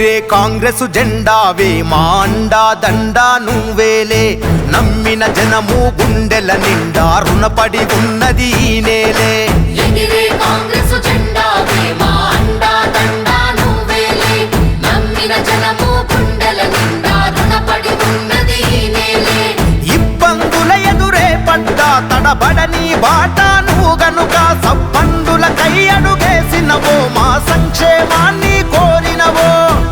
ఎగిరే కాంగ్రెసు జెండావే మా అండా దండా నువ్వేలే నమ్మిన జనము గుండెల నిండా రుణపడి ఉన్నది ఈ నేలే ఎగిరే కాంగ్రెసు జెండావే మా అండా దండా నువ్వేలే నమ్మిన జనము గుండెల నిండా రుణపడి ఉన్నది ఈ నేలే ఇబ్బందుల ఎదురే పడ్డా తడబడని బాట నువ్వు గనుక సబ్బందులకై అడుగేసినవో మా సంక్షేమాన్ని కోరినవో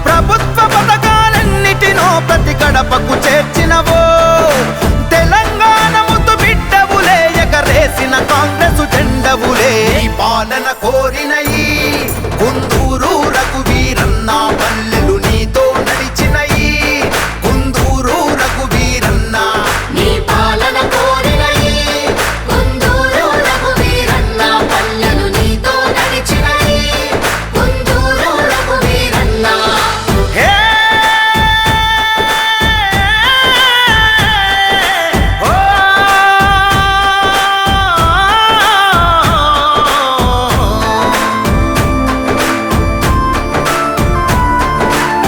ప్రభుత్వ పథకాలన్నిటినో ప్రతి గడపకు చేర్చినవో తెలంగాణ ముద్దు బిడ్డవులే ఎగరేసిన కాంగ్రెసు జెండవులే ఈ పాలన కోరి